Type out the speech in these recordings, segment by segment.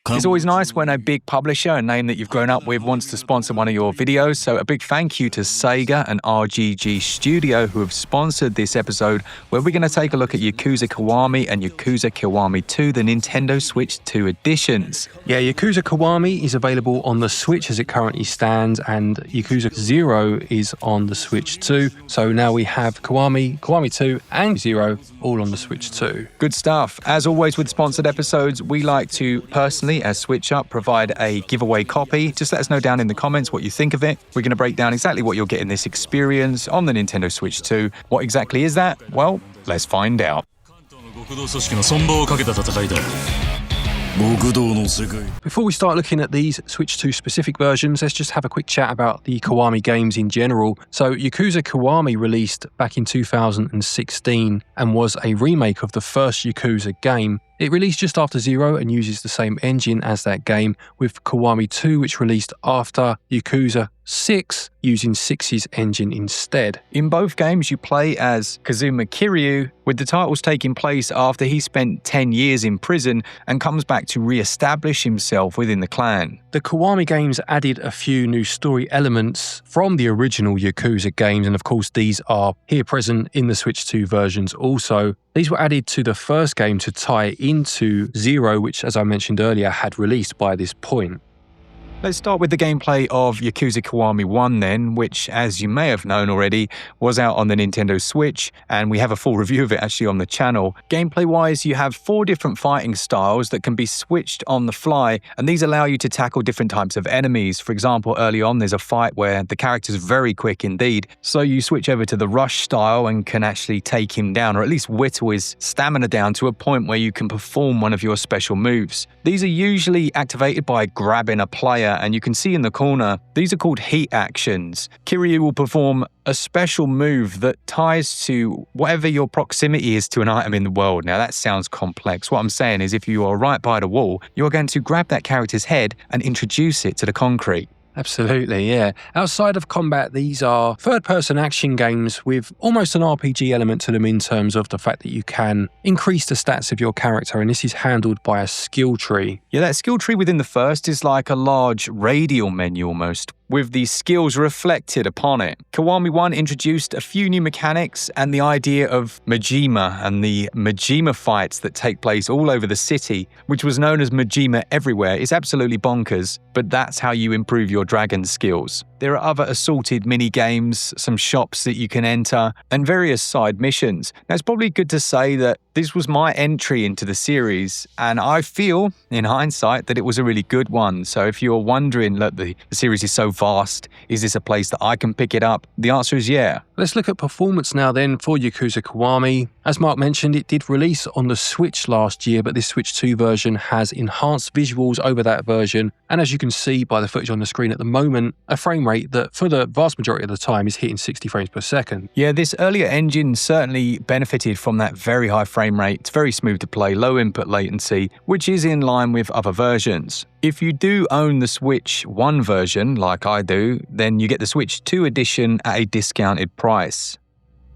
It's always nice when a big publisher, a name that you've grown up with, wants to sponsor one of your videos. So a big thank you to Sega and RGG Studio who have sponsored this episode where we're going to take a look at Yakuza Kiwami and Yakuza Kiwami 2, the Nintendo Switch 2 editions. Yeah, Yakuza Kiwami is available on the Switch as it currently stands, and Yakuza 0 is on the Switch 2. So now we have Kiwami, Kiwami 2 and 0 all on the Switch 2. Good stuff. As always with sponsored episodes, we like to personally, as SwitchUp, provide a giveaway copy. Just let us know down in the comments what you think of it. We're going to break down exactly what you'll get in this experience on the Nintendo Switch 2. What exactly is that? Well, let's find out. Before we start looking at these Switch 2 specific versions, let's just have a quick chat about the Kiwami games in general. So Yakuza Kiwami released back in 2016 and was a remake of the first Yakuza game. It released just after 0 and uses the same engine as that game, with Kiwami 2 which released after Yakuza 6 using 6's engine instead. In both games you play as Kazuma Kiryu, with the titles taking place after he spent 10 years in prison and comes back to re-establish himself within the clan. The Kiwami games added a few new story elements from the original Yakuza games, and of course these are here present in the Switch 2 versions also. These were added to the first game to tie into 0, which, as I mentioned earlier, had released by this point. Let's start with the gameplay of Yakuza Kiwami 1 then, which, as you may have known already, was out on the Nintendo Switch, and we have a full review of it actually on the channel. Gameplay-wise, you have 4 different fighting styles that can be switched on the fly, and these allow you to tackle different types of enemies. For example, early on there's a fight where the character's very quick indeed, so you switch over to the rush style and can actually take him down, or at least whittle his stamina down to a point where you can perform one of your special moves. These are usually activated by grabbing a player, and you can see in the corner, these are called heat actions. Kiryu will perform a special move that ties to whatever your proximity is to an item in the world. Now that sounds complex. What I'm saying is if you are right by the wall, you're going to grab that character's head and introduce it to the concrete. Absolutely, yeah. Outside of combat, these are third-person action games with almost an RPG element to them in terms of the fact that you can increase the stats of your character, and this is handled by a skill tree. Yeah, that skill tree within the first is like a large radial menu almost, with the skills reflected upon it. Kiwami 1 introduced a few new mechanics and the idea of Majima and the Majima fights that take place all over the city, which was known as Majima everywhere. It's absolutely bonkers, but that's how you improve your dragon skills. There are other assorted mini-games, some shops that you can enter, and various side missions. Now, it's probably good to say that this was my entry into the series, and I feel, in hindsight, that it was a really good one. So if you're wondering, look, the series is so vast, is this a place that I can pick it up? The answer is yeah. Let's look at performance now then for Yakuza Kiwami. As Mark mentioned, it did release on the Switch last year, but this Switch 2 version has enhanced visuals over that version, and as you can see by the footage on the screen at the moment, a frame rate that for the vast majority of the time is hitting 60 frames per second. Yeah, this earlier engine certainly benefited from that very high frame rate. It's very smooth to play, low input latency, which is in line with other versions. If you do own the Switch 1 version, like I do, then you get the Switch 2 edition at a discounted price.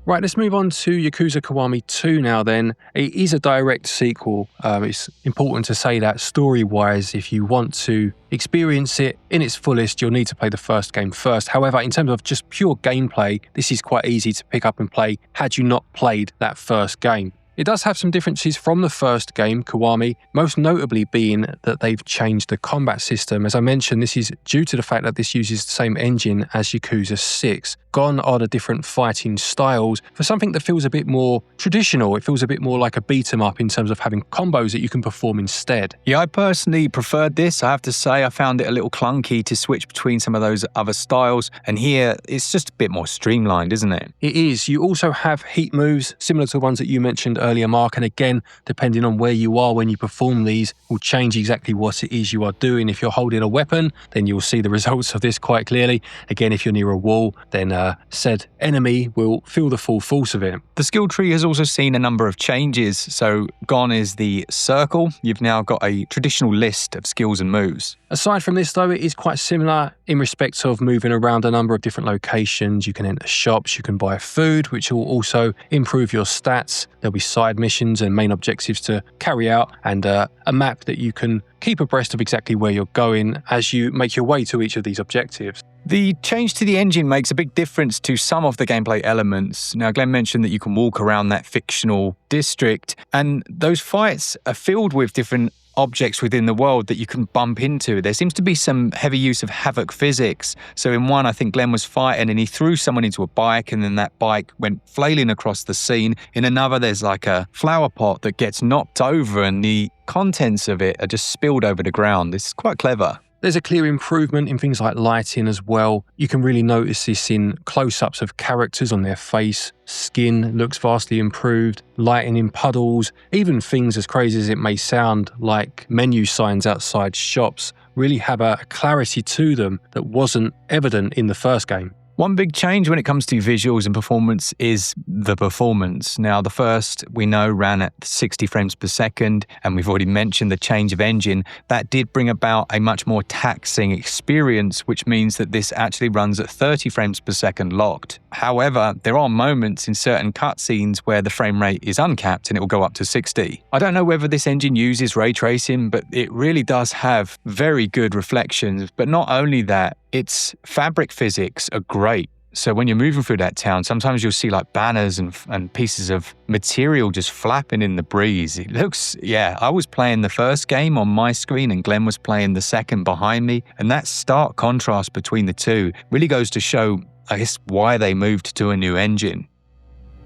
Right, let's move on to Yakuza Kiwami 2 now then. It is a direct sequel. It's important to say that story-wise, if you want to experience it in its fullest, you'll need to play the first game first. However, in terms of just pure gameplay, this is quite easy to pick up and play had you not played that first game. It does have some differences from the first game, Kiwami, most notably being that they've changed the combat system. As I mentioned, this is due to the fact that this uses the same engine as Yakuza 6. Gone are the different fighting styles for something that feels a bit more traditional. It feels a bit more like a beat-em-up in terms of having combos that you can perform instead. Yeah, I personally preferred this. I have to say I found it a little clunky to switch between some of those other styles, and here it's just a bit more streamlined, isn't it? It is. You also have heat moves similar to the ones that you mentioned earlier, Mark, and again, depending on where you are when you perform these, will change exactly what it is you are doing. If you're holding a weapon, then you'll see the results of this quite clearly. Again, if you're near a wall, then said enemy will feel the full force of it. The skill tree has also seen a number of changes. So gone is the circle. You've now got a traditional list of skills and moves. Aside from this though, it is quite similar in respect of moving around a number of different locations. You can enter shops, you can buy food, which will also improve your stats. There'll be side missions and main objectives to carry out, and a map that you can keep abreast of exactly where you're going as you make your way to each of these objectives. The change to the engine makes a big difference to some of the gameplay elements. Now, Glenn mentioned that you can walk around that fictional district, and those fights are filled with different objects within the world that you can bump into. There seems to be some heavy use of havoc physics. So in one, I think Glenn was fighting and he threw someone into a bike, and then that bike went flailing across the scene. In another, there's like a flower pot that gets knocked over and the contents of it are just spilled over the ground. It's quite clever. There's a clear improvement in things like lighting as well. You can really notice this in close-ups of characters on their face. Skin looks vastly improved, lighting in puddles, even things as crazy as it may sound, like menu signs outside shops, really have a clarity to them that wasn't evident in the first game. One big change when it comes to visuals and performance is the performance. Now, the first we know ran at 60 frames per second, and we've already mentioned the change of engine. That did bring about a much more taxing experience, which means that this actually runs at 30 frames per second locked. However, there are moments in certain cutscenes where the frame rate is uncapped and it will go up to 60. I don't know whether this engine uses ray tracing, but it really does have very good reflections. But not only that, its fabric physics are great. So when you're moving through that town, sometimes you'll see like banners and pieces of material just flapping in the breeze. It looks, I was playing the first game on my screen and Glenn was playing the second behind me. And that stark contrast between the two really goes to show, I guess, why they moved to a new engine.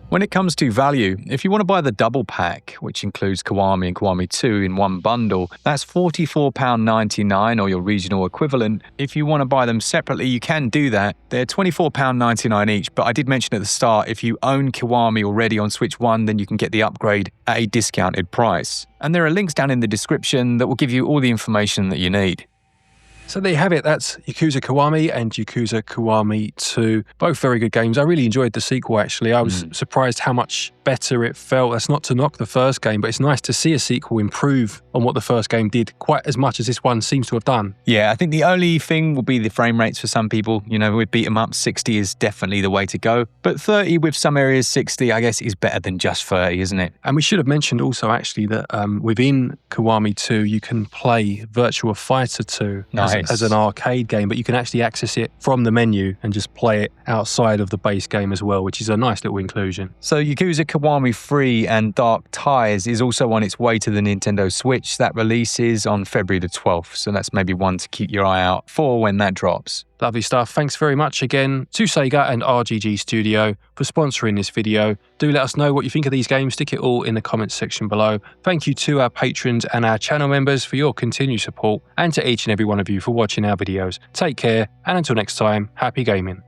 When it comes to value, if you want to buy the double pack, which includes Kiwami and Kiwami 2 in one bundle, that's £44.99 or your regional equivalent. If you want to buy them separately, you can do that. They're £24.99 each, but I did mention at the start, if you own Kiwami already on Switch 1, then you can get the upgrade at a discounted price. And there are links down in the description that will give you all the information that you need. So there you have it, that's Yakuza Kiwami and Yakuza Kiwami 2. Both very good games. I really enjoyed the sequel actually. I was surprised how much better it felt. That's not to knock the first game, but it's nice to see a sequel improve on what the first game did quite as much as this one seems to have done. Yeah, I think the only thing will be the frame rates for some people. You know, with beat 'em up, 60 is definitely the way to go. But 30 with some areas, 60, I guess, is better than just 30, isn't it? And we should have mentioned also actually that within Kiwami 2, you can play Virtua Fighter 2 as an arcade game, but you can actually access it from the menu and just play it outside of the base game as well, which is a nice little inclusion. So Yakuza Kiwami 3 and Dark Ties is also on its way to the Nintendo Switch. That releases on February the 12th, so that's maybe one to keep your eye out for when that drops. Lovely stuff. Thanks very much again to Sega and RGG Studio for sponsoring this video. Do let us know what you think of these games. Stick it all in the comments section below. Thank you to our patrons and our channel members for your continued support, and to each and every one of you for watching our videos. Take care, and until next time, happy gaming.